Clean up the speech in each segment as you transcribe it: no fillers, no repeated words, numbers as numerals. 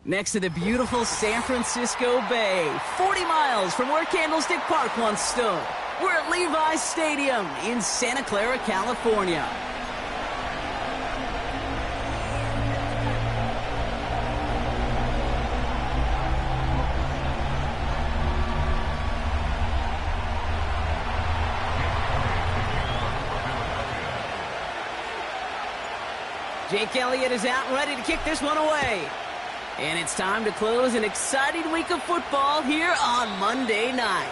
Next to the beautiful San Francisco Bay, 40 miles from where Candlestick Park once stood. We're at Levi's Stadium in Santa Clara, California. Jake Elliott is out and ready to kick this one away. And it's time to close an exciting week of football here on Monday night.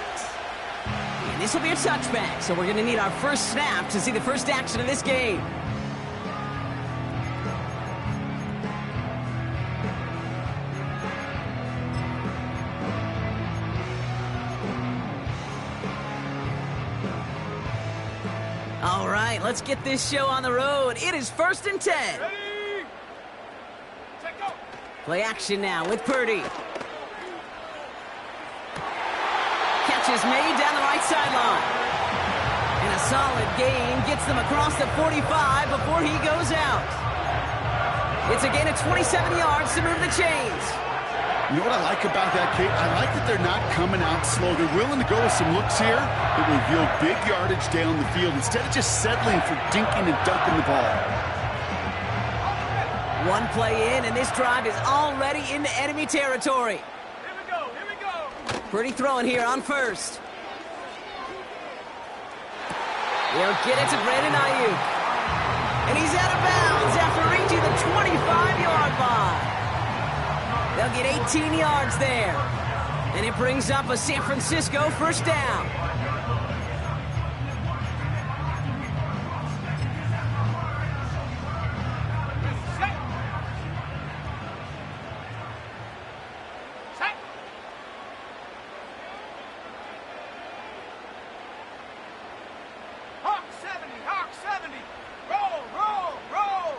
And this will be a touchback, so we're going to need our first snap to see the first action of this game. All right, let's get this show on the road. It is 1st and 10. Ready? Set, go. Play action now with Purdy. Catch is made down the right sideline. And a solid gain gets them across the 45 before he goes out. It's a gain of 27 yards to move the chains. You know what I like about that kick? I like that they're not coming out slow. They're willing to go with some looks here that will yield big yardage down the field instead of just settling for dinking and dunking the ball. One play in, and this drive is already into enemy territory. Here we go, here we go. Purdy throwing here on first. He'll get it to Brandon Ayuk. And he's out of bounds after reaching the 25-yard line. They'll get 18 yards there. And it brings up a San Francisco first down. Set. Set. Hawk 70, Hawk 70. Roll, roll, roll.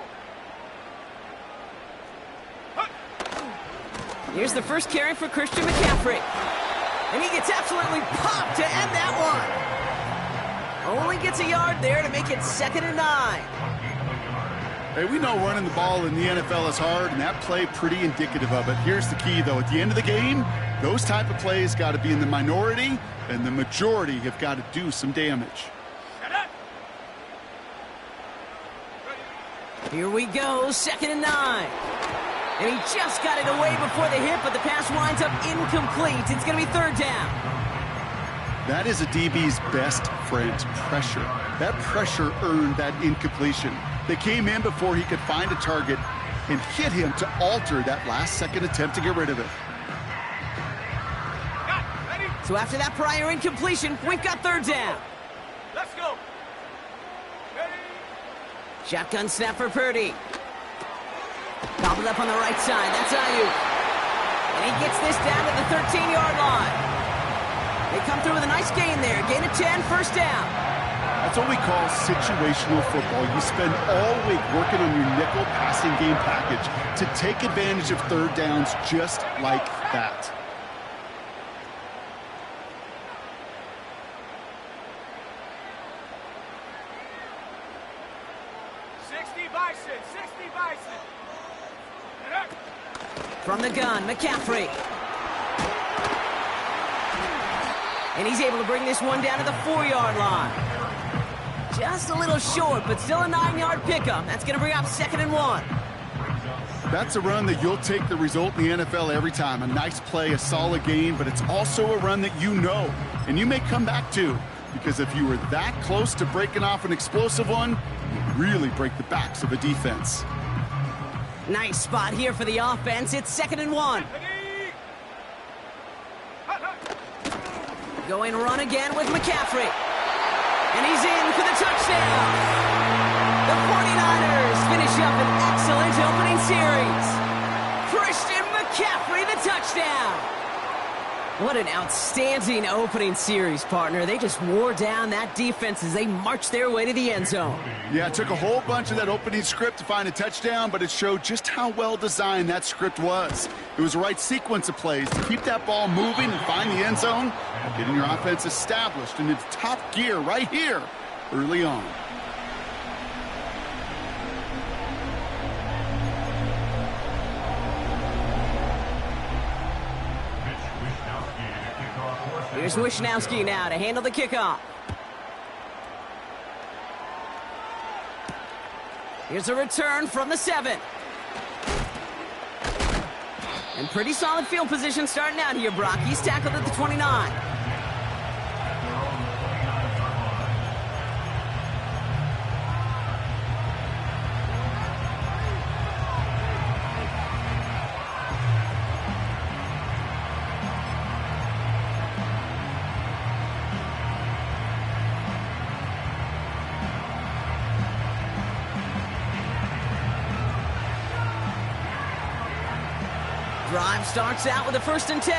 Here's the first carry for Christian McCaffrey. And he gets absolutely popped to end that one. Only gets a yard there to make it 2nd and 9. Hey, we know running the ball in the NFL is hard, and that play pretty indicative of it. Here's the key, though. At the end of the game, those type of plays got to be in the minority, and the majority have got to do some damage. Set up. Here we go, 2nd and 9. And he just got it away before the hit, but the pass winds up incomplete. It's going to be 3rd down. That is a DB's best friend, pressure. That pressure earned that incompletion. They came in before he could find a target and hit him to alter that last-second attempt to get rid of it. Got it. Ready? So after that prior incompletion, we've got 3rd down. Let's go. Ready? Shotgun snap for Purdy. Gobbled up on the right side. That's Ayuk. And he gets this down to the 13-yard line. They come through with a nice gain there. Gain of 10, first down. That's what we call situational football. You spend all week working on your nickel passing game package to take advantage of 3rd downs just like that. From the gun, McCaffrey. And he's able to bring this one down to the 4-yard line. Just a little short, but still a 9-yard pickup. That's going to bring up 2nd and 1. That's a run that you'll take the result in the NFL every time. A nice play, a solid game, but it's also a run that you know, and you may come back to, because if you were that close to breaking off an explosive one, you really break the backs of a defense. Nice spot here for the offense. It's 2nd and 1. Going run again with McCaffrey. And he's in for the touchdown. The 49ers finish up an excellent opening series. Christian McCaffrey, the touchdown. What an outstanding opening series, partner. They just wore down that defense as they marched their way to the end zone. Yeah, it took a whole bunch of that opening script to find a touchdown, but it showed just how well designed that script was. It was the right sequence of plays to keep that ball moving and find the end zone, getting your offense established in its top gear right here early on. Here's Wisnowski now to handle the kickoff. Here's a return from the 7. And pretty solid field position starting out here, Brock. He's tackled at the 29. Drive starts out with a 1st and 10.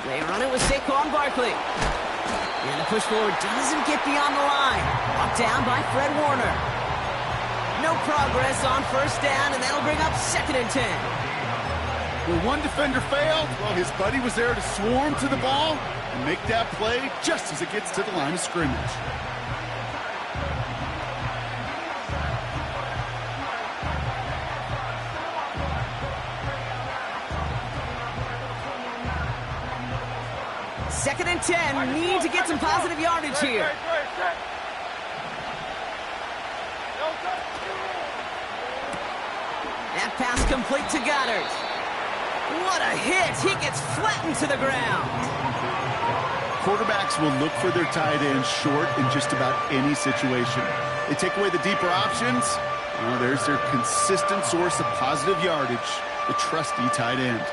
They run it with Saquon Barkley. And the push forward doesn't get beyond the line. Brought down by Fred Warner. No progress on 1st down, and that'll bring up 2nd and 10. When one defender failed, well, his buddy was there to swarm to the ball and make that play just as it gets to the line of scrimmage. Second and 10, need to get some positive yardage here. That pass complete to Goddard. What a hit! He gets flattened to the ground. Quarterbacks will look for their tight ends short in just about any situation. They take away the deeper options. Well, there's their consistent source of positive yardage, the trusty tight end.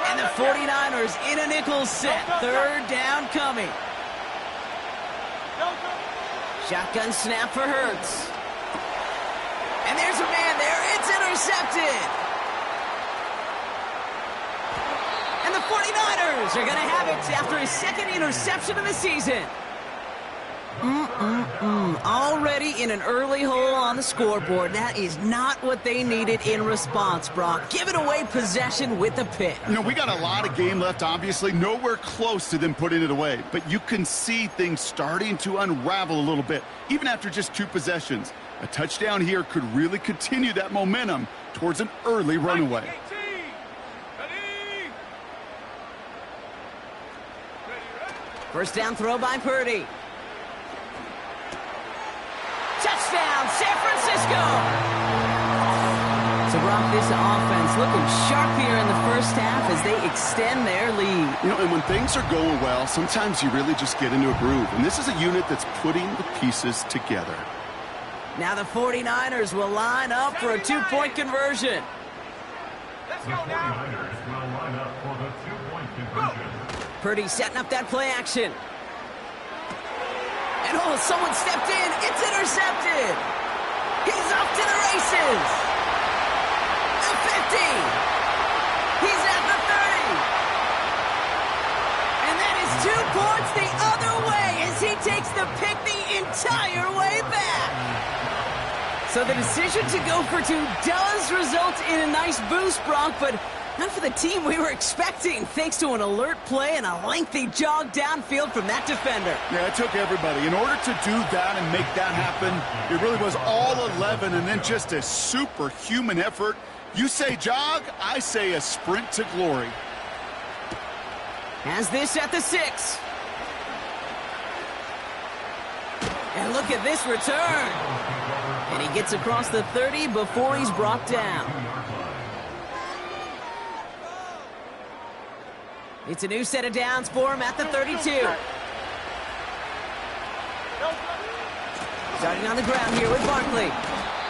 And the 49ers in a nickel set. 3rd down coming. Shotgun snap for Hurts. And there's a man there. It's intercepted. And the 49ers are going to have it after his 2nd interception of the season. Already in an early hole on the scoreboard. That is not what they needed in response, Brock. Giving away possession with a pick. You know, we got a lot of game left, obviously. Nowhere close to them putting it away. But you can see things starting to unravel a little bit, even after just 2 possessions. A touchdown here could really continue that momentum towards an early runaway. First down throw by Purdy. Touchdown, San Francisco! So, Brock, this offense looking sharp here in the 1st half as they extend their lead. You know, and when things are going well, sometimes you really just get into a groove. And this is a unit that's putting the pieces together. Now the 49ers will line up for a 2-point conversion. Let's go now. Will line up for the 2-point conversion. Purdy setting up that play action. And oh, someone stepped in. It's intercepted. He's off to the races. The 50. He's at the 30. And that is 2 points the other way as he takes the pick the entire way back. So the decision to go for 2 does result in a nice boost, Brock, but not for the team we were expecting, thanks to an alert play and a lengthy jog downfield from that defender. Yeah, it took everybody. In order to do that and make that happen, it really was all 11 and then just a superhuman effort. You say jog, I say a sprint to glory. Has this at the 6. And look at this return. And he gets across the 30 before he's brought down. It's a new set of downs for him at the 32. Starting on the ground here with Barkley.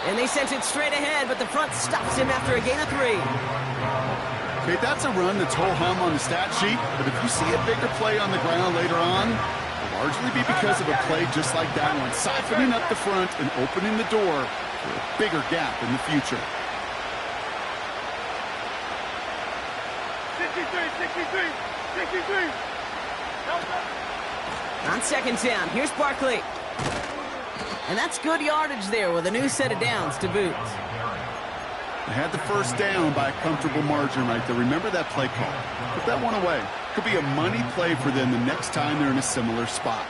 And they sent it straight ahead, but the front stops him after a gain of 3. Okay, that's a run that's ho-hum on the stat sheet, but if you see a bigger play on the ground later on, it'll largely be because of a play just like that one, siphoning up the front and opening the door for a bigger gap in the future. 63. On 2nd down, here's Barkley. And that's good yardage there with a new set of downs to boot. They had the 1st down by a comfortable margin right there. Remember that play call. Put that one away. Could be a money play for them the next time they're in a similar spot.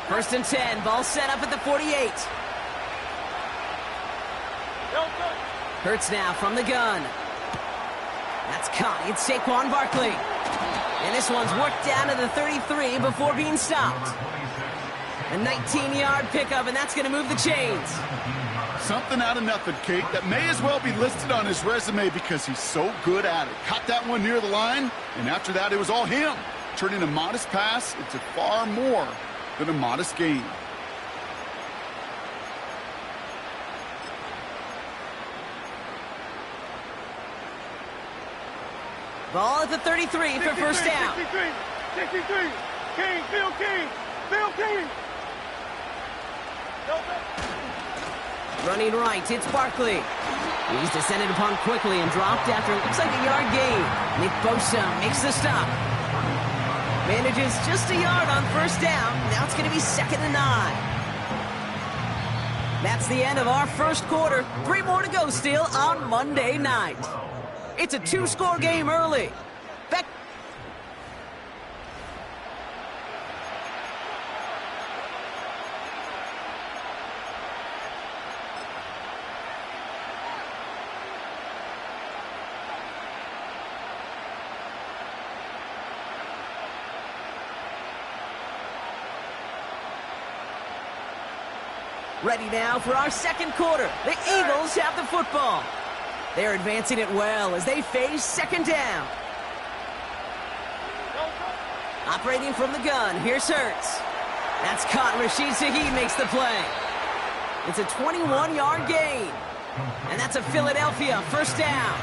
First and 10, ball set up at the 48. Hurts now from the gun. That's caught. It's Saquon Barkley. And this one's worked down to the 33 before being stopped. A 19-yard pickup, and that's going to move the chains. Something out of nothing, Kate, that may as well be listed on his resume because he's so good at it. Caught that one near the line, and after that, it was all him. Turning a modest pass into far more than a modest gain. Ball at the 33 for first down. 63. King, Phil King. Phil King. Running right, it's Barkley. He's descended upon quickly and dropped after it looks like a yard gain. Nick Bosa makes the stop. Manages just a yard on first down. Now it's going to be 2nd and 9. That's the end of our first quarter. 3 more to go still on Monday night. It's a 2-score game early. Beck. Ready now for our second quarter. The Eagles have the football. They're advancing it well as they face second down. Operating from the gun, here's Hurts. That's caught. Rashid Shaheed makes the play. It's a 21-yard gain. And that's a Philadelphia first down.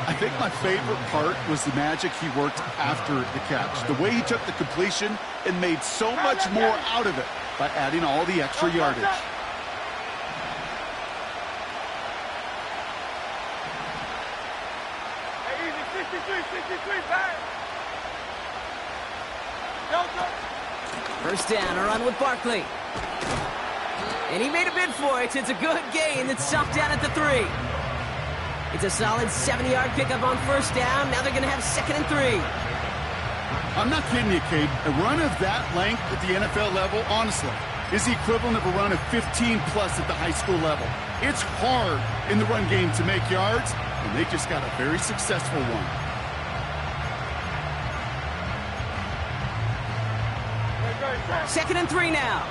I think my favorite part was the magic he worked after the catch. The way he took the completion and made so much more out of it by adding all the extra yardage. First down, a run with Barkley. And he made a bid for it. It's a good gain that's stopped down at the 3. It's a solid 70-yard pickup on first down. Now they're going to have 2nd and 3. I'm not kidding you, Kate. A run of that length at the NFL level, honestly, is the equivalent of a run of 15-plus at the high school level. It's hard in the run game to make yards, and they just got a very successful one. Second and 3 now.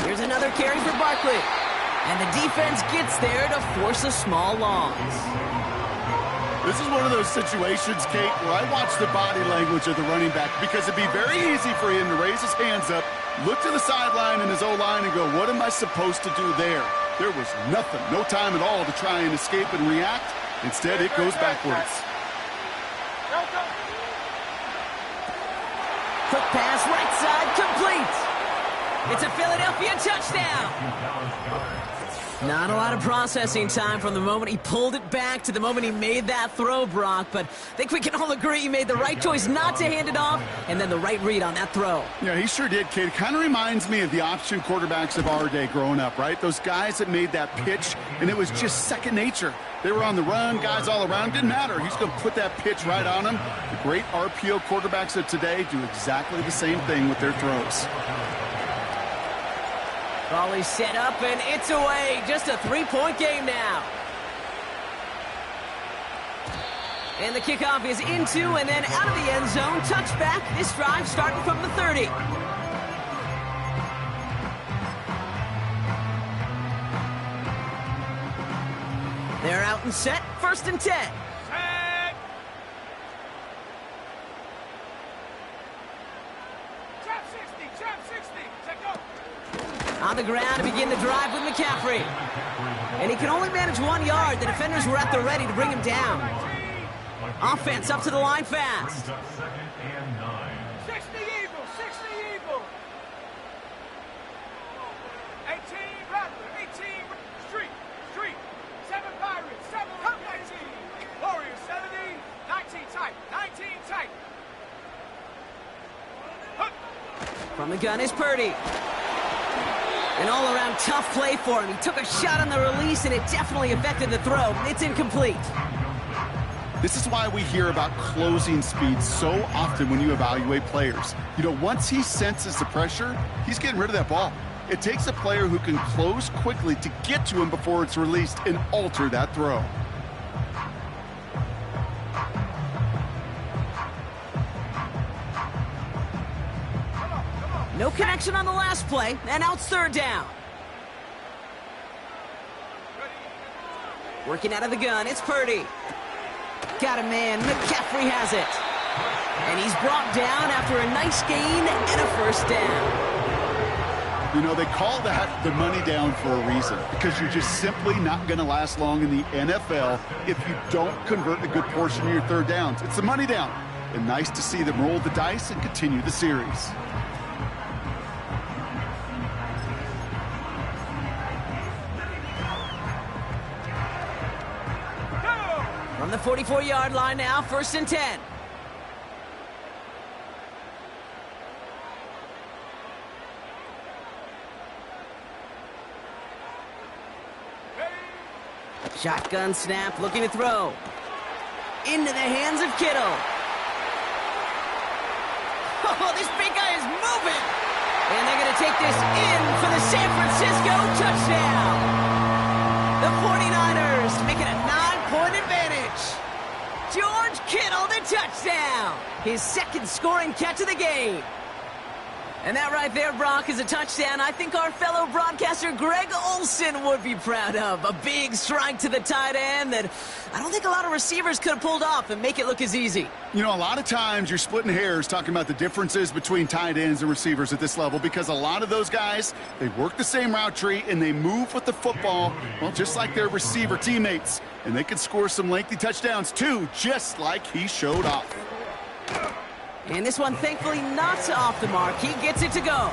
Here's another carry for Barkley. And the defense gets there to force a small loss. This is one of those situations, Kate, where I watch the body language of the running back because it'd be very easy for him to raise his hands up, look to the sideline in his O-line and go, what am I supposed to do there? There was nothing, no time at all to try and escape and react. Instead, it goes backwards. Quick pass, right side, complete. It's a Philadelphia touchdown. Not a lot of processing time from the moment he pulled it back to the moment he made that throw, Brock. But I think we can all agree he made the right choice not to hand it off and then the right read on that throw. Yeah, he sure did, Kate. It kind of reminds me of the option quarterbacks of our day growing up, right? Those guys that made that pitch, and it was just second nature. They were on the run, guys all around. Didn't matter. He's going to put that pitch right on them. The great RPO quarterbacks of today do exactly the same thing with their throws. Ball is set up, and it's away. Just a 3-point game now. And the kickoff is into and then out of the end zone. Touchback. This drive starting from the 30. They're out and set. First and 10. Set. Trap 60. Set go. On the ground to begin the drive with McCaffrey. And he can only manage 1 yard. The defenders were at the ready to bring him down. Offense up to the line fast. 60 Eagles. 18 Rattler. 18 Street. 7 Pirates. 7 19. Warriors 70. 19 tight. From the gun is Purdy. An all-around tough play for him. He took a shot on the release, and it definitely affected the throw. It's incomplete. This is why we hear about closing speed so often when you evaluate players. You know, once he senses the pressure, he's getting rid of that ball. It takes a player who can close quickly to get to him before it's released and alter that throw. No connection on the last play, and now it's third down. Working out of the gun, it's Purdy. Got a man, McCaffrey has it. And he's brought down after a nice gain and a first down. You know, they call that the money down for a reason, because you're just simply not going to last long in the NFL if you don't convert a good portion of your third downs. It's the money down. And nice to see them roll the dice and continue the series. From the 44-yard line now, 1st and 10. Shotgun snap, looking to throw. Into the hands of Kittle. Oh, this big guy is moving. And they're going to take this in for the San Francisco touchdown. The 49ers make it a 9-point advantage. George Kittle, the touchdown. His second scoring catch of the game. And that right there, Brock, is a touchdown I think our fellow broadcaster Greg Olsen would be proud of. A big strike to the tight end that I don't think a lot of receivers could have pulled off and make it look as easy. You know, a lot of times you're splitting hairs talking about the differences between tight ends and receivers at this level, because a lot of those guys, they work the same route tree and they move with the football, well, just like their receiver teammates. And they can score some lengthy touchdowns too, just like he showed off. And this one, thankfully, not off the mark. He gets it to go.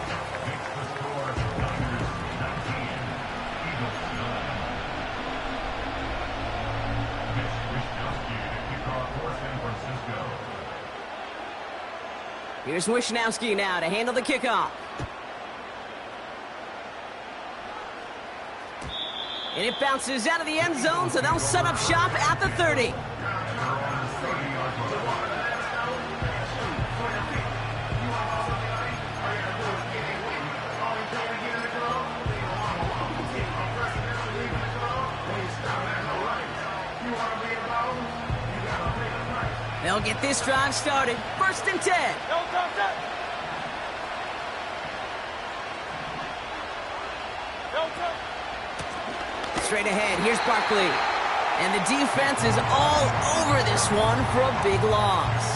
Here's Wishnowski now to handle the kickoff. And it bounces out of the end zone, so they'll set up shop at the 30. They'll get this drive started. 1st and 10. Straight ahead, here's Barkley. And the defense is all over this one for a big loss.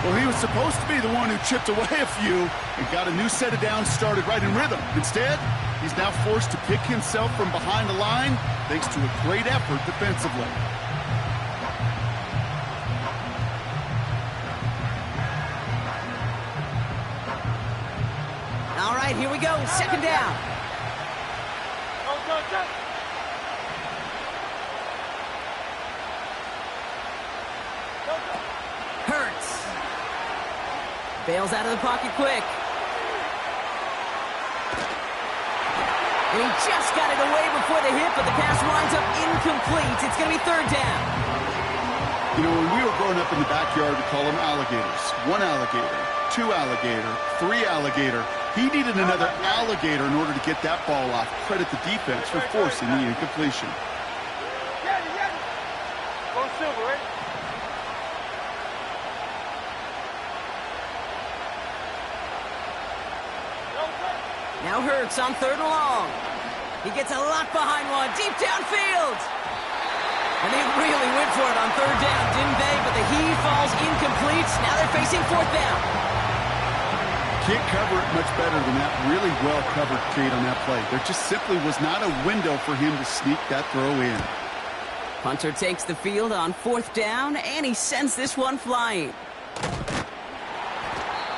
Well, he was supposed to be the one who chipped away a few and got a new set of downs started right in rhythm. Instead, he's now forced to pick himself from behind the line thanks to a great effort defensively. All right, here we go. 2nd down. Hurts. Bails out of the pocket quick. And he just got it away before the hit, but the pass winds up incomplete. It's going to be 3rd down. You know, when we were growing up in the backyard, we call them alligators. 1 alligator, 2 alligator, 3 alligator. He needed another alligator in order to get that ball off. Credit the defense for forcing the incompletion. Go silver, right? Now Hurts on 3rd and long. He gets a lot behind one, deep downfield. And they really went for it on 3rd down, didn't they? But the heave falls incomplete. Now they're facing 4th down. Can't cover it much better than that. Really well covered, Kate, on that play. There just simply was not a window for him to sneak that throw in. Punter takes the field on 4th down, and he sends this one flying.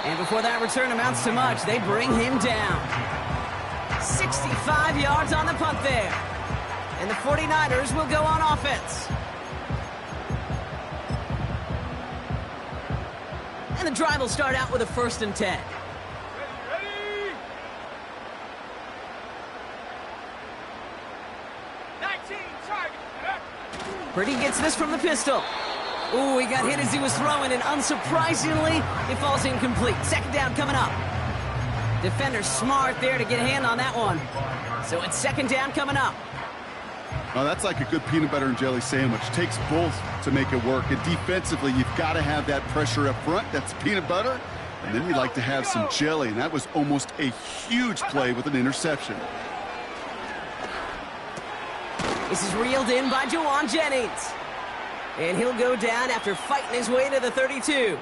And before that return amounts to much, they bring him down. 65 yards on the punt there. And the 49ers will go on offense. And the drive will start out with a 1st and 10. Ready? 19 target. Purdy gets this from the pistol. Ooh, he got hit as he was throwing, and unsurprisingly, it falls incomplete. Second down coming up. Defender smart there to get a hand on that one. So it's second down coming up. Well, that's like a good peanut butter and jelly sandwich. Takes both to make it work. And defensively, you've got to have that pressure up front. That's peanut butter. And then you'd like to have some jelly. And that was almost a huge play with an interception. This is reeled in by Juwan Jennings. And he'll go down after fighting his way to the 32.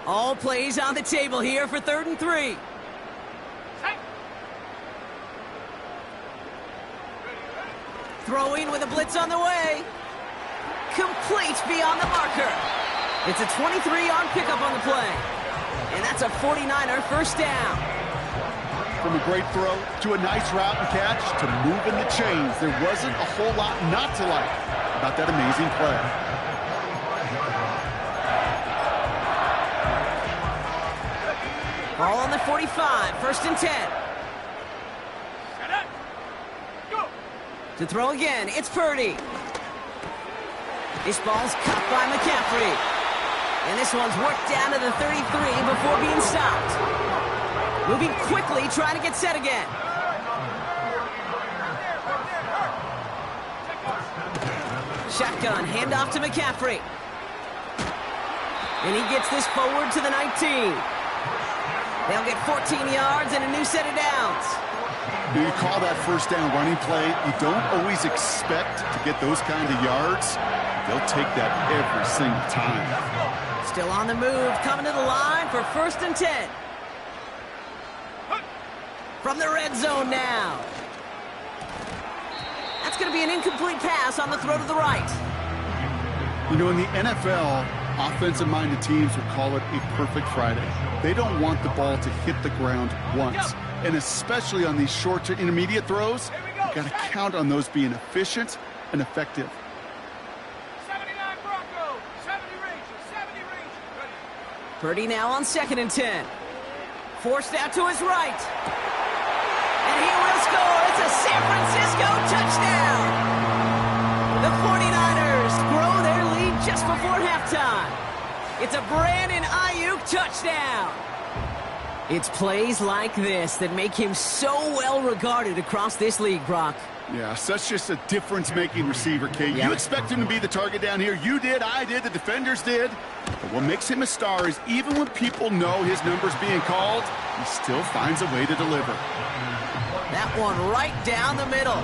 All plays on the table here for 3rd and 3. Throwing with a blitz on the way. Complete beyond the marker. It's a 23-yard pickup on the play. And that's a 49er first down. From a great throw to a nice route and catch to moving the chains. There wasn't a whole lot not to like about that amazing play. Ball on the 45, 1st and 10. To throw again, it's Purdy. This ball's cut by McCaffrey. And this one's worked down to the 33 before being stopped. Moving quickly, trying to get set again. Shotgun, handoff to McCaffrey. And he gets this forward to the 19. They'll get 14 yards and a new set of downs. You call that first down running play. You don't always expect to get those kind of yards. They'll take that every single time. Still on the move, coming to the line for 1st and 10. From the red zone now. That's going to be an incomplete pass on the throw to the right. You know, in the NFL, offensive-minded teams would call it a perfect Friday. They don't want the ball to hit the ground once. And especially on these short to intermediate throws, you got to count on those being efficient and effective. 79 Bronco, 70 Rangers, 70 Rangers. Ready. Purdy now on 2nd and 10. Forced out to his right. And he will score. It's a San Francisco touchdown. The 49ers grow their lead just before halftime. It's a Brandon Ayuk touchdown. It's plays like this that make him so well regarded across this league, Brock. Yeah, such just a difference-making receiver, Kate. You expect him to be the target down here. You did, I did, the defenders did. But what makes him a star is even when people know his number's being called, he still finds a way to deliver. That one right down the middle.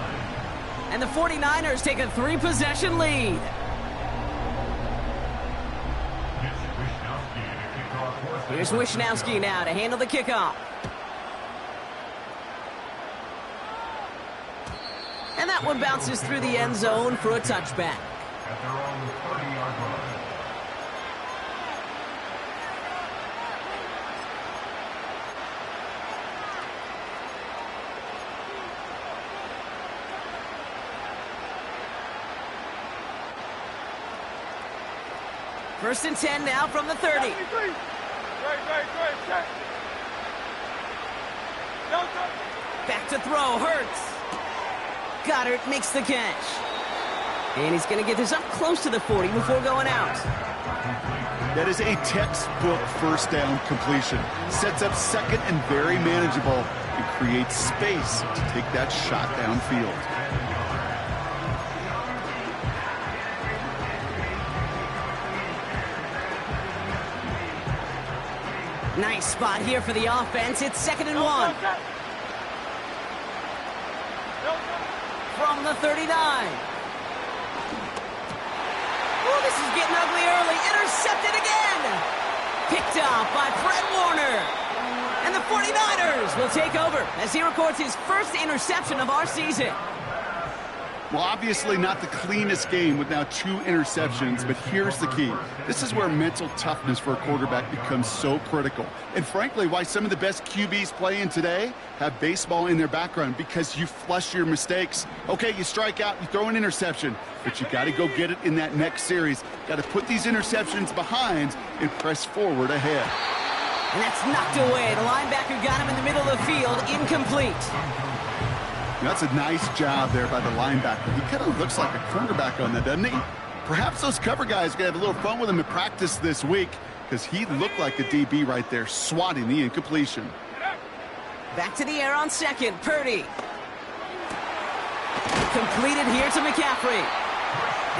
And the 49ers take a 3-possession lead. Here's Wishnowski now to handle the kickoff. And that one bounces through the end zone for a touchback. At their own 30-yard line. First and 10 now from the 30. Back to throw, Hurts. Goddard makes the catch. And he's going to get this up close to the 40 before going out. That is a textbook first down completion. Sets up second and very manageable and creates space to take that shot downfield. Nice spot here for the offense. It's 2nd and 1. From the 39. Oh, this is getting ugly early. Intercepted again. Picked off by Fred Warner. And the 49ers will take over as he records his first interception of our season. Well, obviously not the cleanest game with now 2 interceptions, but here's the key. This is where mental toughness for a quarterback becomes so critical. And frankly, why some of the best QBs playing today have baseball in their background, because you flush your mistakes. Okay, you strike out, you throw an interception, but you got to go get it in that next series. Got to put these interceptions behind and press forward ahead. And that's knocked away. The linebacker got him in the middle of the field, incomplete. That's a nice job there by the linebacker. He kind of looks like a cornerback on that, doesn't he? Perhaps those cover guys are going to have a little fun with him in practice this week, because he looked like a DB right there, swatting the incompletion. Back to the air on second. Purdy. Completed here to McCaffrey.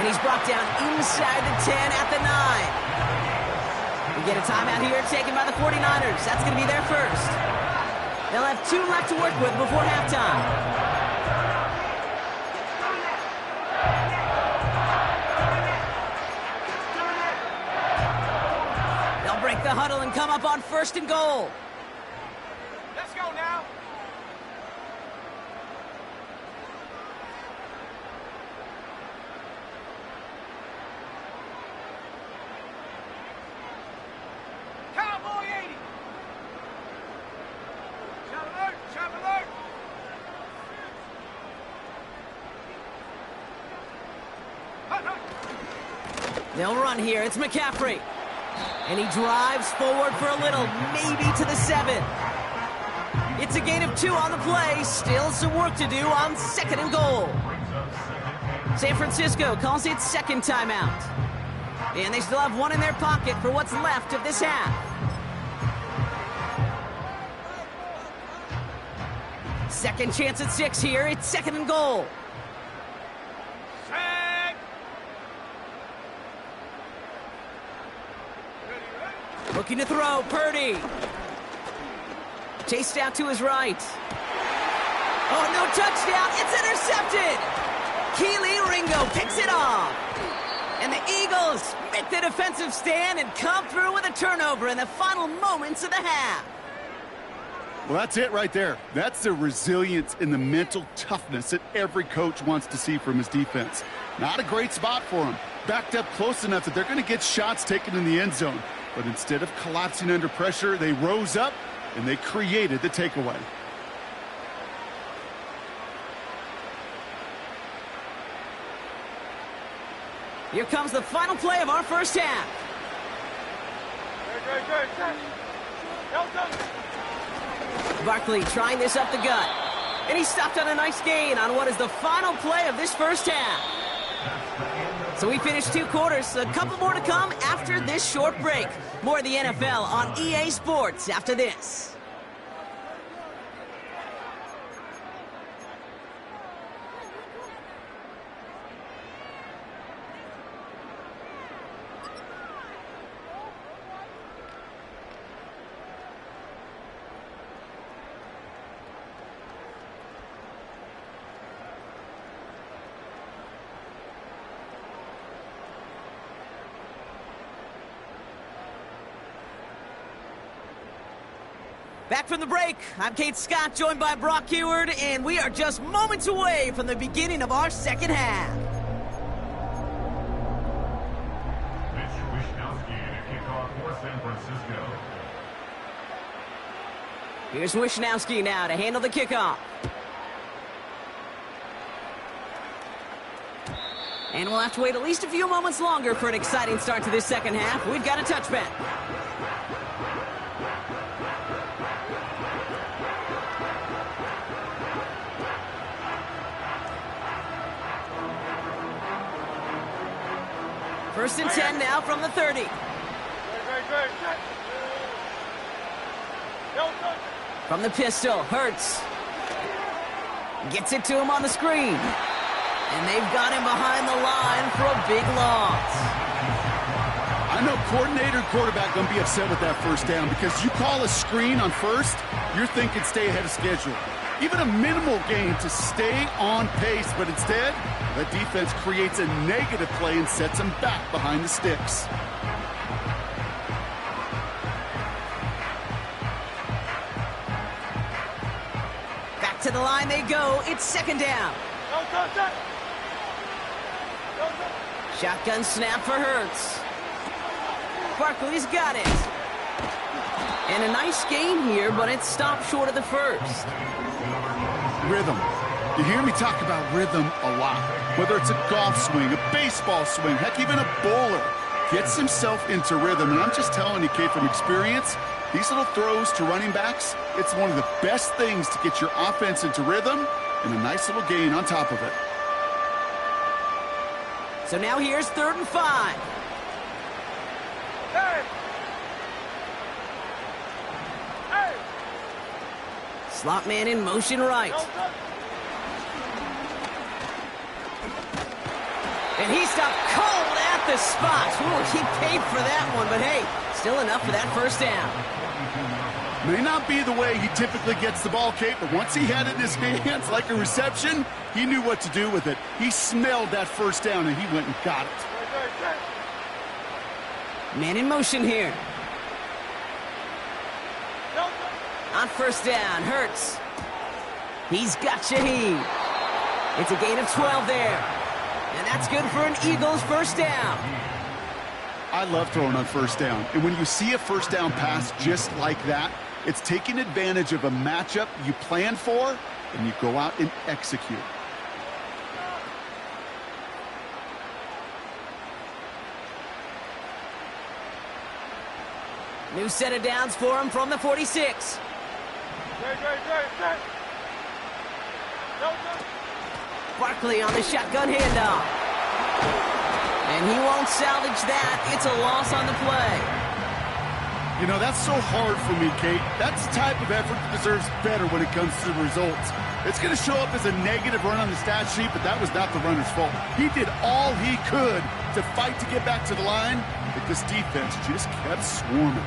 And he's brought down inside the 10 at the 9. We get a timeout here taken by the 49ers. That's going to be their first. They'll have 2 left to work with before halftime. They'll break the huddle and come up on 1st and goal. Let's go now. Cowboy 80. Shot alert, shot alert. Hut, hut. They'll run here. It's McCaffrey. And he drives forward for a little, maybe to the 7. It's a gain of 2 on the play. Still some work to do on 2nd and goal. San Francisco calls it 2nd timeout. And they still have 1 in their pocket for what's left of this half. 2nd chance at 6 here. It's 2nd and goal. Set. Looking to throw, Purdy. Chased out to his right. Oh, no touchdown. It's intercepted. Keely Ringo picks it off. And the Eagles make the defensive stand and come through with a turnover in the final moments of the half. Well, that's it right there. That's the resilience and the mental toughness that every coach wants to see from his defense. Not a great spot for him. Backed up close enough that they're going to get shots taken in the end zone. But instead of collapsing under pressure, they rose up and they created the takeaway. Here comes the final play of our first half. Good. Well done. Barkley trying this up the gut. And he stopped on a nice gain on what is the final play of this first half. So we finished 2 quarters. A couple more to come after this short break. More of the NFL on EA Sports after this. Back from the break, I'm Kate Scott, joined by Brock Heward, and we are just moments away from the beginning of our second half. Mitch Wishnowsky to kick off for San Francisco. Here's Wishnowsky now to handle the kickoff. And we'll have to wait at least a few moments longer for an exciting start to this second half. We've got a touchback. First and 10 now from the 30. Good. From the pistol, Hurts. Gets it to him on the screen. And they've got him behind the line for a big loss. I know coordinator and quarterback going to be upset with that first down, because you call a screen on first, you're thinking stay ahead of schedule. Even a minimal gain to stay on pace, but instead, the defense creates a negative play and sets them back behind the sticks. Back to the line they go. It's second down. Shotgun snap for Hurts. Barkley's got it. And a nice gain here, but it stopped short of the first. Rhythm. You hear me talk about rhythm a lot. Whether it's a golf swing, a baseball swing, heck, even a bowler gets himself into rhythm. And I'm just telling you, Kate, from experience, these little throws to running backs, it's one of the best things to get your offense into rhythm and a nice little gain on top of it. So now here's 3rd and 5. Hey! Hey! Slot man in motion right. And he stopped cold at the spot. Ooh, he paid for that one, but hey, still enough for that first down. May not be the way he typically gets the ball, Kate, but once he had it in his hands like a reception, he knew what to do with it. He smelled that first down, and he went and got it. Man in motion here. On first down, Hurts. He's got Shaheed. It's a gain of 12 there. And that's good for an Eagles first down. I love throwing on first down. And when you see a first down pass just like that, it's taking advantage of a matchup you plan for, and you go out and execute. New set of downs for him from the 46. Barkley on the shotgun handoff. And he won't salvage that. It's a loss on the play. You know, that's so hard for me, Kate. That's the type of effort that deserves better when it comes to the results. It's going to show up as a negative run on the stat sheet, but that was not the runner's fault. He did all he could to fight to get back to the line, but this defense just kept swarming.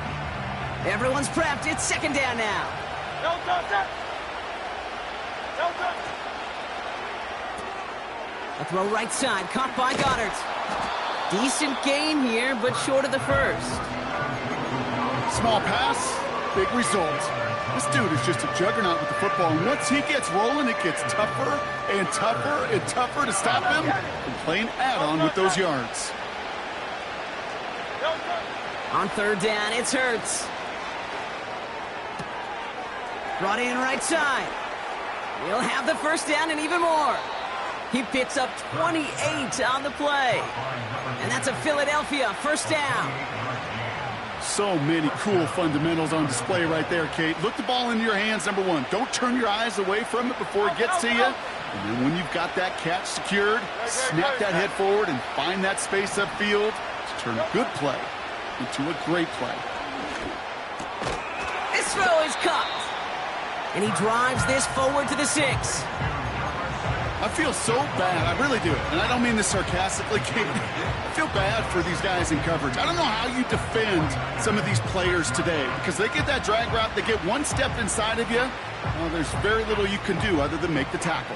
Everyone's prepped. It's 2nd down now. A throw right side, caught by Goddard. Decent gain here, but short of the first. Small pass, big result. This dude is just a juggernaut with the football, and once he gets rolling, it gets tougher and tougher and tougher to stop him from playing add-on with those yards. On 3rd down, it's Hurts. Brought in right side. He'll have the first down and even more. He picks up 28 on the play. And that's a Philadelphia first down. So many cool fundamentals on display right there, Kate. Look the ball into your hands, number one. Don't turn your eyes away from it before it gets to you. And then when you've got that catch secured, snap that head forward and find that space upfield to turn a good play into a great play. This throw is caught. And he drives this forward to the 6. I feel so bad. I really do. And I don't mean this sarcastically, Kate. I feel bad for these guys in coverage. I don't know how you defend some of these players today because they get that drag route, they get one step inside of you. Well, there's very little you can do other than make the tackle.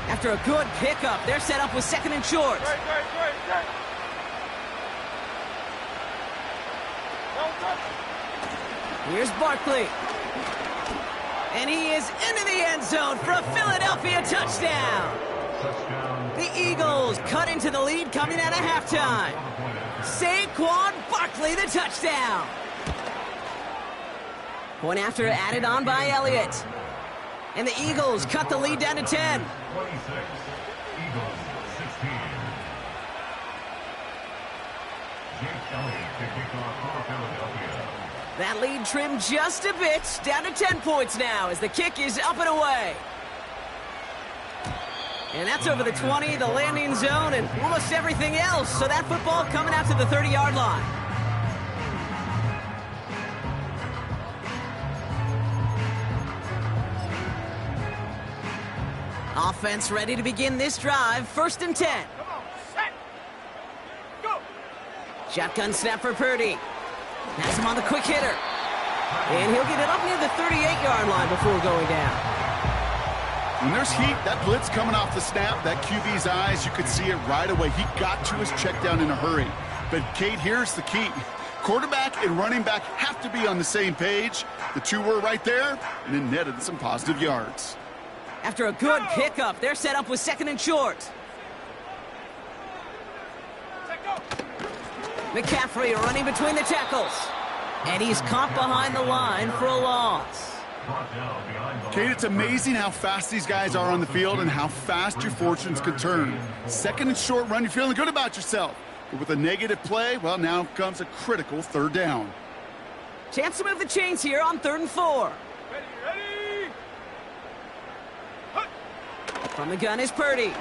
After a good pickup, they're set up with 2nd and short. Here's Barkley. And he is into the end zone for a Philadelphia touchdown. The Eagles cut into the lead coming out of halftime. Saquon Barkley, the touchdown. Point after added on by Elliott. And the Eagles cut the lead down to 10. 26, Eagles 16. Jake Elliott to kick off for Philadelphia. That lead trimmed just a bit, down to 10 points now as the kick is up and away. And that's over the 20, the landing zone, and almost everything else. So that football coming out to the 30-yard line. Offense ready to begin this drive, 1st and 10. Come on, set. Go. Shotgun snap for Purdy. Has him on the quick hitter. And he'll get it up near the 38-yard line before going down. When there's heat, that blitz coming off the snap, that QB's eyes, you could see it right away. He got to his check down in a hurry. But, Kate, here's the key. Quarterback and running back have to be on the same page. The two were right there, and it netted some positive yards. After a good pickup, they're set up with 2nd and short. McCaffrey running between the tackles. And he's caught behind the line for a loss. Kate, it's amazing how fast these guys are on the field and how fast your fortunes can turn. Second and short run, you're feeling good about yourself. But with a negative play, well, now comes a critical third down. Chance to move the chains here on 3rd and 4. Ready! From the gun is Purdy.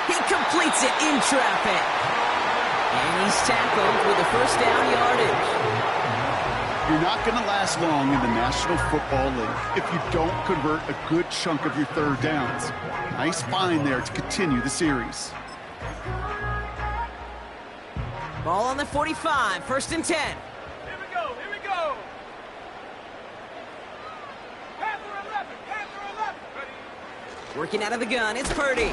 He completes it in traffic. And he's tackled with a first down yardage. You're not going to last long in the National Football League if you don't convert a good chunk of your third downs. Nice find there to continue the series. Ball on the 45, 1st and 10. Here we go, here we go! Panther 11, Panther 11! Ready? Working out of the gun, it's Purdy.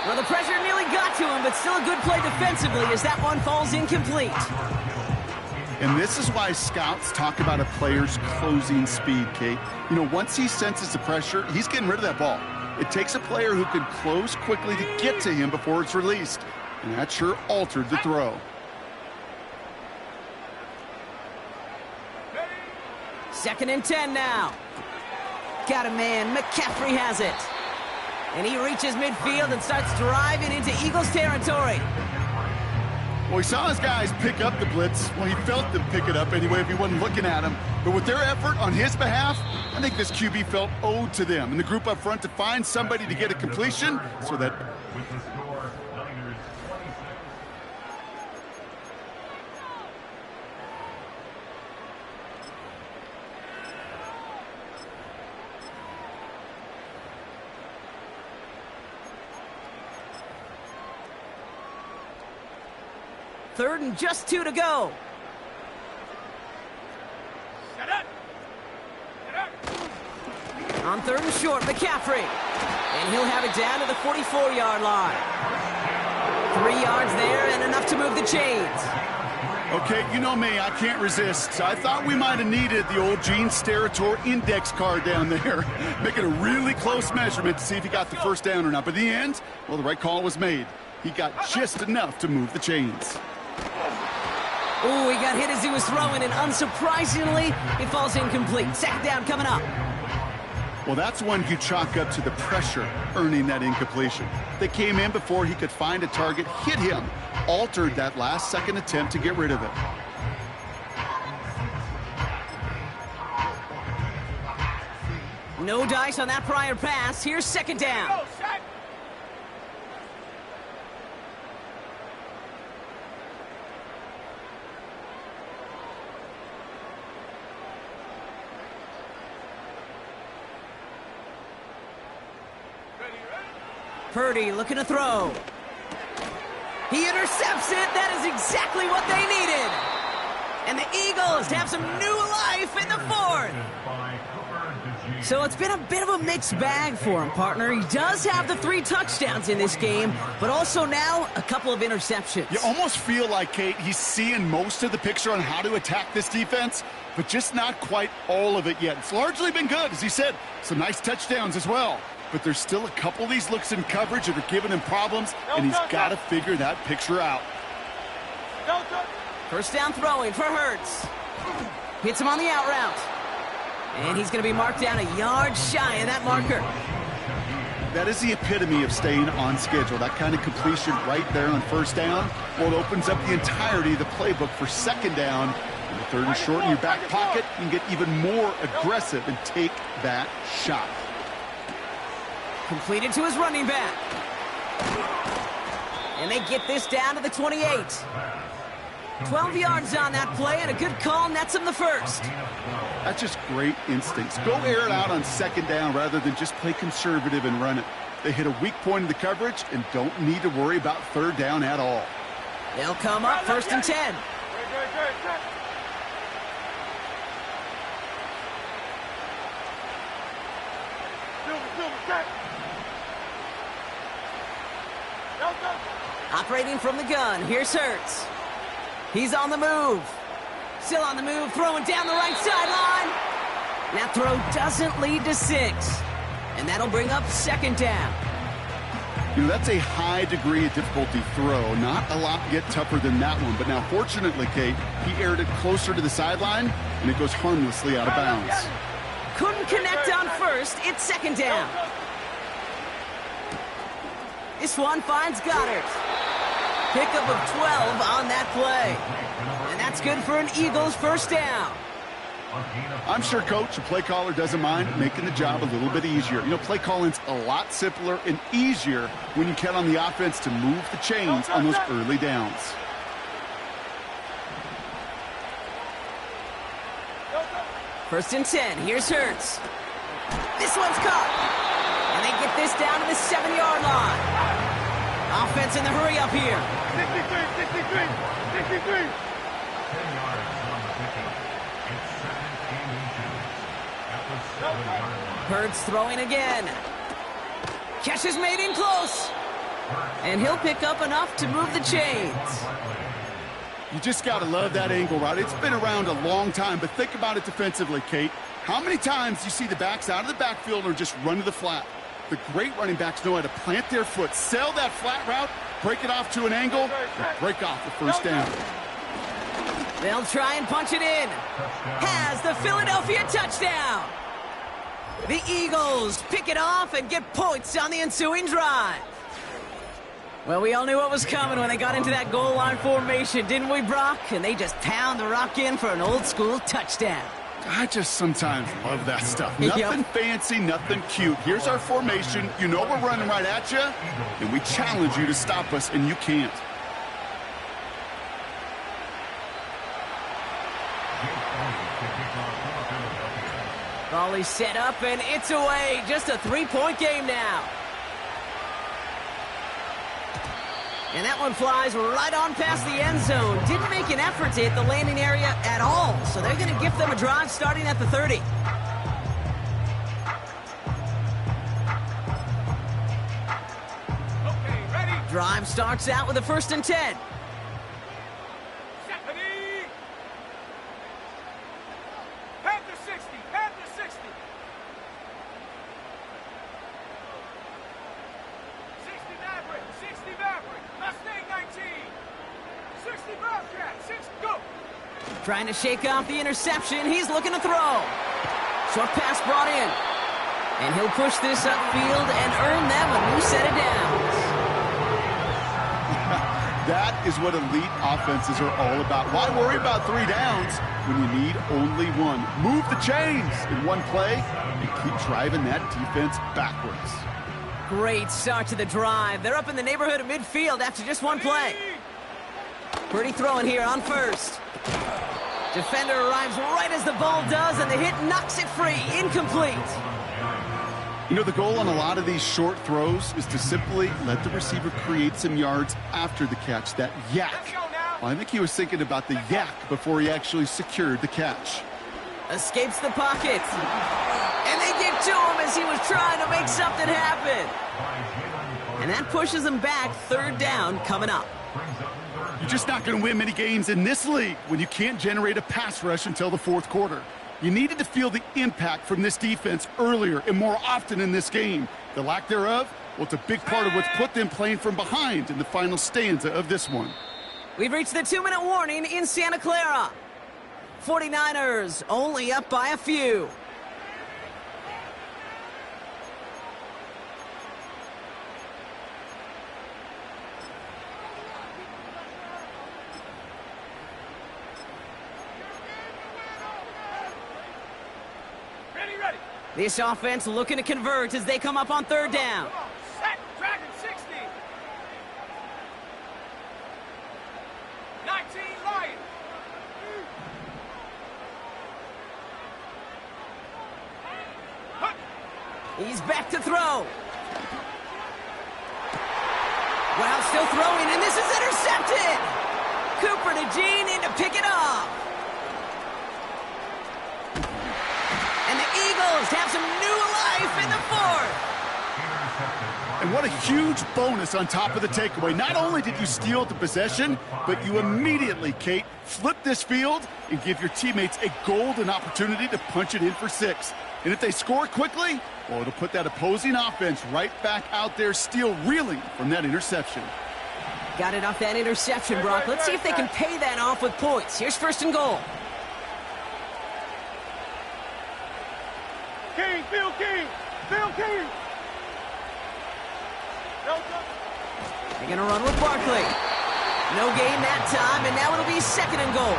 Well, the pressure nearly got to him, but still a good play defensively as that one falls incomplete. And this is why scouts talk about a player's closing speed, Kate. You know, once he senses the pressure, he's getting rid of that ball. It takes a player who can close quickly to get to him before it's released. And that sure altered the throw. Ready? 2nd and 10 now. Got a man, McCaffrey has it. And he reaches midfield and starts driving into Eagles territory. Well, he saw his guys pick up the blitz. Well, he felt them pick it up anyway if he wasn't looking at him. But with their effort on his behalf, I think this QB felt owed to them and the group up front to find somebody to get a completion so that... With the score, Niners 26. Third and just 2 to go. Set up! Set up! On 3rd and short, McCaffrey. And he'll have it down to the 44-yard line. 3 yards there and enough to move the chains. Okay, you know me, I can't resist. I thought we might have needed the old Gene Steratore index card down there. Making a really close measurement to see if he got the first down or not. But in the end, well, the right call was made. He got just enough to move the chains. Ooh, he got hit as he was throwing, and unsurprisingly, it falls incomplete. 2nd down coming up. Well, that's one you chalk up to the pressure earning that incompletion. They came in before he could find a target, hit him, altered that last-second attempt to get rid of it. No dice on that prior pass. Here's 2nd down. Go, set! Ready, ready? Purdy looking to throw. He intercepts it. That is exactly what they needed. And the Eagles have some new life in the 4th. So it's been a bit of a mixed bag for him, partner. He does have the 3 touchdowns in this game, but also now a couple of interceptions. You almost feel like, Kate, he's seeing most of the picture on how to attack this defense, but just not quite all of it yet. It's largely been good, as he said. Some nice touchdowns as well. But there's still a couple of these looks in coverage that are giving him problems, and he's got to figure that picture out. Don't touch! First down throwing for Hurts. Hits him on the out route. And he's going to be marked down a yard shy of that marker. That is the epitome of staying on schedule. That kind of completion right there on first down. Well, it opens up the entirety of the playbook for 2nd down. And the 3rd and short in your back pocket, you can get even more aggressive and take that shot. Completed to his running back. And they get this down to the 28. 12 yards on that play, and a good call nets him the 1st. That's just great instincts. Go air it out on 2nd down rather than just play conservative and run it. They hit a weak point in the coverage and don't need to worry about 3rd down at all. They'll come up 1st and 10. Good. Silver, set! Don't touch! Operating from the gun, here's Hurts. He's on the move. Still on the move, throwing down the right sideline. That throw doesn't lead to 6. And that'll bring up 2nd down. You know, that's a high degree of difficulty throw. Not a lot get tougher than that one. But now, fortunately, Kate, he aired it closer to the sideline, and it goes harmlessly out of bounds. Couldn't connect on first. It's second down. This one finds Goddard. Pickup of 12 on that play. And that's good for an Eagles first down. I'm sure, Coach, the play caller doesn't mind making the job a little bit easier. You know, play calling's a lot simpler and easier when you count on the offense to move the chains on those early downs. First and 10. Here's Hurts. This one's caught. And they get this down to the 7-yard line. Offense in the hurry up here. 63. 10 yards on the pickup. It's second and inches at the 7-yard line. Hurts throwing again. Catch is made in close. And he'll pick up enough to move the chains. You just got to love that angle route. It's been around a long time, but think about it defensively, Kate. How many times do you see the backs out of the backfield or just run to the flat? The great running backs know how to plant their foot, sell that flat route, break it off to an angle, and break off the first down. They'll try and punch it in. Has the Philadelphia touchdown. The Eagles pick it off and get points on the ensuing drive. Well, we all knew what was coming when they got into that goal line formation, didn't we, Brock? And they just pound the rock in for an old-school touchdown. I just sometimes love that stuff. Nothing fancy, nothing cute. Here's our formation. You know we're running right at you, and we challenge you to stop us, and you can't. Volley set up, and it's away. Just a 3-point game now. And that one flies right on past the end zone. Didn't make an effort to hit the landing area at all. So they're going to give them a drive starting at the 30. Okay, ready? Drive starts out with a 1st and 10. Ready? Panther 60. Panther 60. 60 Maverick. 60 Maverick. Mustang 19. 60 Bobcat. 6 go. Trying to shake off the interception. He's looking to throw. Short pass brought in. And he'll push this upfield and earn them a new set of downs. That is what elite offenses are all about. Why worry about 3 downs when you need only one? Move the chains in one play and keep driving that defense backwards. Great start to the drive. They're up in the neighborhood of midfield after just one play. Pretty throwing here on first. Defender arrives right as the ball does, and the hit knocks it free. Incomplete. You know, the goal on a lot of these short throws is to simply let the receiver create some yards after the catch, that yak. Well, I think he was thinking about the yak before he actually secured the catch. Escapes the pocket. And they get to him as he was trying to make something happen. And that pushes him back. 3rd down coming up. You're just not going to win many games in this league when you can't generate a pass rush until the 4th quarter. You needed to feel the impact from this defense earlier and more often in this game. The lack thereof, well, it's a big part of what's put them playing from behind in the final stanza of this one. We've reached the 2-minute warning in Santa Clara. 49ers only up by a few. Ready. This offense looking to convert as they come up on 3rd down. Come on. Set. Dragon 60. 19 Lion. He's back to throw. Wow, still throwing, and this is intercepted. Cooper to Gene in to pick it off. And the Eagles have some new life in the 4th. And And what a huge bonus on top of the takeaway. Not only did you steal the possession, but you immediately, Kate, flip this field and give your teammates a golden opportunity to punch it in for 6. And if they score quickly, well, it'll put that opposing offense right back out there, still reeling from that interception. Got it off that interception, Brock. Let's see if they can pay that off with points. Here's 1st and goal. King, Phil King! Phil King! They're going to run with Barkley. No gain that time, and now it'll be 2nd and goal.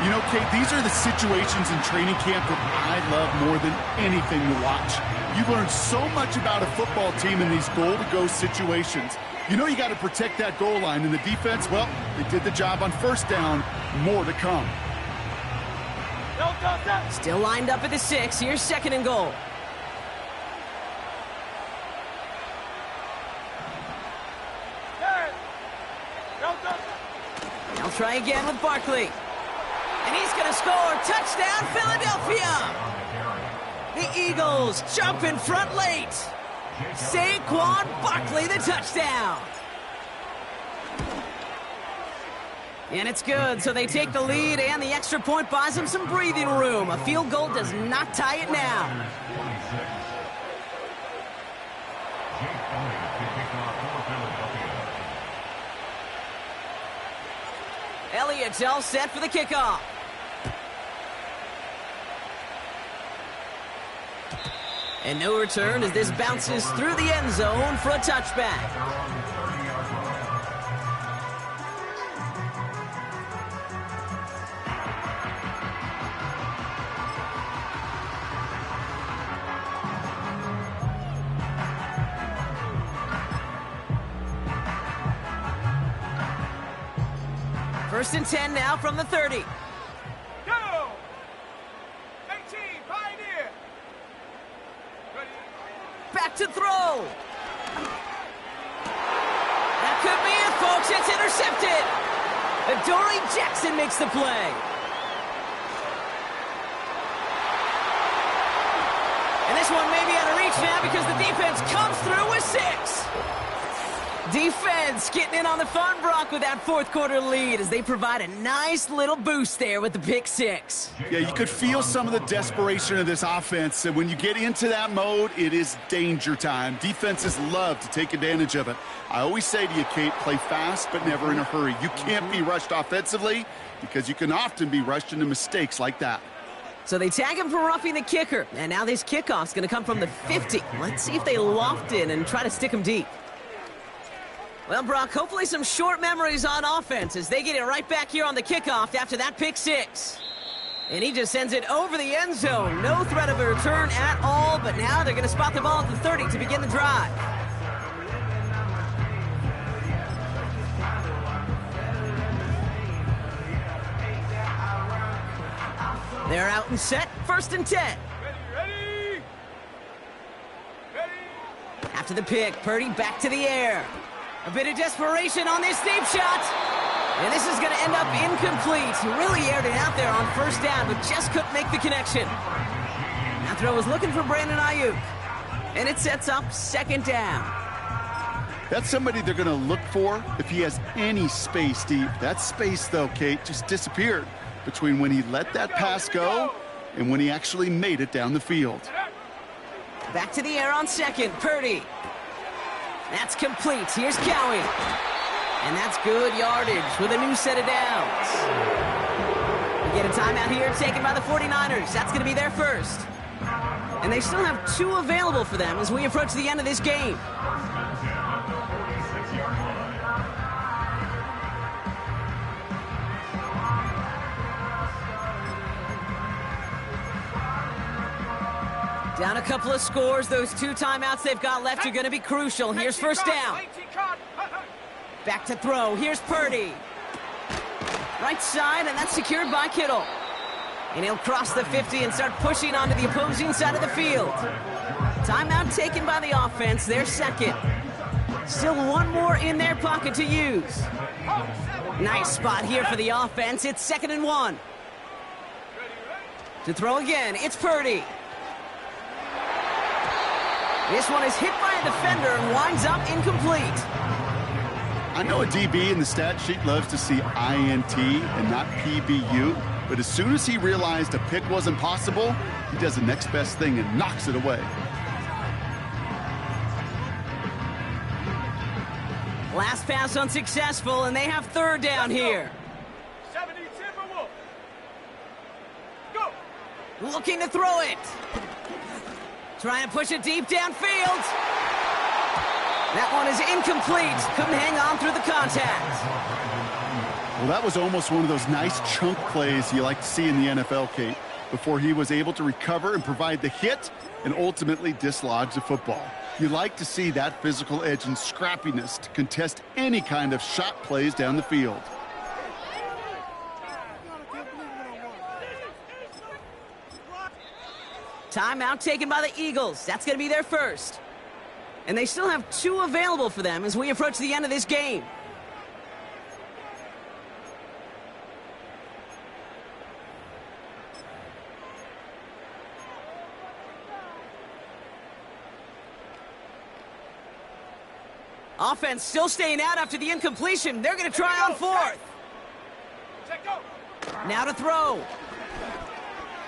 You know, Kate, these are the situations in training camp that I love more than anything to watch. You learn so much about a football team in these goal-to-go situations. You know you got to protect that goal line, and the defense, well, they did the job on 1st down. More to come. Still lined up at the 6. Here's 2nd and goal. They'll try again with Barkley. And he's going to score. Touchdown, Philadelphia! The Eagles jump in front late. Saquon Barkley, the touchdown. And it's good, so they take the lead, and the extra point buys them some breathing room. A field goal does not tie it now. Elliott's all set for the kickoff. And no return as this bounces through the end zone for a touchback. First and 10 now from the 30. Go! 18, Pioneer! Back to throw. That could be it, folks. It's intercepted. Adoree Jackson makes the play. And this one may be out of reach now because the defense comes through with 6. Defense getting in on the fun, Brock, with that 4th quarter lead as they provide a nice little boost there with the pick 6. Yeah, you could feel some of the desperation of this offense, and when you get into that mode, it is danger time. Defenses love to take advantage of it. I always say to you, Kate, play fast but never in a hurry. You can't be rushed offensively because you can often be rushed into mistakes like that. So they tag him for roughing the kicker, and now this kickoff's going to come from the 50. Let's see if they loft in and try to stick him deep. Well, Brock, hopefully some short memories on offense as they get it right back here on the kickoff after that pick 6. And he just sends it over the end zone. No threat of a return at all, but now they're going to spot the ball at the 30 to begin the drive. They're out and set. First and 10. Ready! After the pick, Purdy back to the air. A bit of desperation on this deep shot. And this is going to end up incomplete. He really aired it out there on 1st down, but just couldn't make the connection. That throw was looking for Brandon Ayuk. And it sets up 2nd down. That's somebody they're going to look for if he has any space deep. That space, though, Kate, just disappeared between when he let that pass go and when he actually made it down the field. Back to the air on 2nd, Purdy. That's complete. Here's Cowie. And that's good yardage with a new set of downs. We get a timeout here taken by the 49ers. That's going to be their first. And they still have 2 available for them as we approach the end of this game. Down a couple of scores. Those 2 timeouts they've got left are going to be crucial. Here's 1st down. Back to throw. Here's Purdy. Right side, and that's secured by Kittle. And he'll cross the 50 and start pushing onto the opposing side of the field. Timeout taken by the offense. Their 2nd. Still 1 more in their pocket to use. Nice spot here for the offense. It's 2nd and 1. To throw again, it's Purdy. This one is hit by a defender and winds up incomplete. I know a DB in the stat sheet loves to see INT and not PBU, but as soon as he realized a pick wasn't possible, he does the next best thing and knocks it away. Last pass unsuccessful, and they have third down here. 70 Timberwolf. Go. Looking to throw it. Trying to push it deep downfield. That one is incomplete. Couldn't hang on through the contact. Well, that was almost one of those nice chunk plays you like to see in the NFL, Kate, before he was able to recover and provide the hit and ultimately dislodge the football. You like to see that physical edge and scrappiness to contest any kind of shot plays down the field. Timeout taken by the Eagles. That's going to be their first. And they still have 2 available for them as we approach the end of this game. Offense still staying out after the incompletion. They're going to try on fourth. Check go. Now to throw.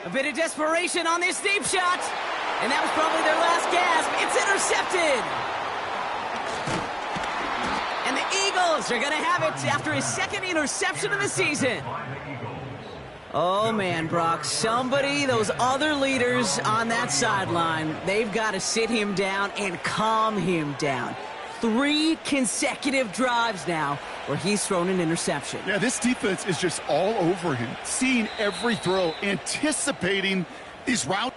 A bit of desperation on this deep shot. And that was probably their last gasp. It's intercepted. And the Eagles are going to have it after his second interception of the season. Oh, man, Brock, those other leaders on that sideline, they've got to sit him down and calm him down. 3 consecutive drives now where he's thrown an interception. Yeah, this defense is just all over him, seeing every throw, anticipating these routes.